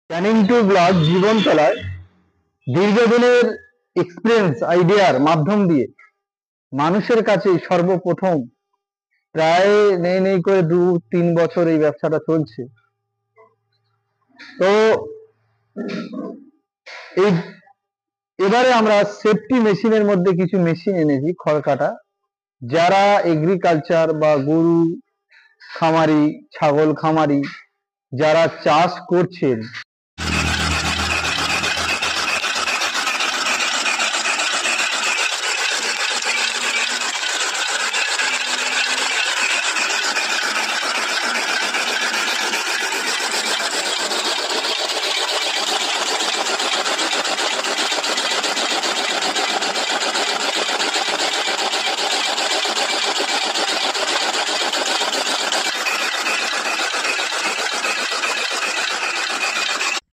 Canning two blog জীবন তলায় দীর্ঘদিনের experience আইডিয়ার মাধ্যম দিয়ে মানুষের কাছে সর্বপ্রথম প্রায় নেই নেই করে 2-3 বছর এই ব্যবসাটা চলছে। তো এই এবারে আমরা সেফটি মেশিনের মধ্যে কিছু মেশিন এনেছি খড় কাটা, যারা এগ্রিকালচার বা গরু খামারি, ছাগল খামারি যারা চাষ করছেন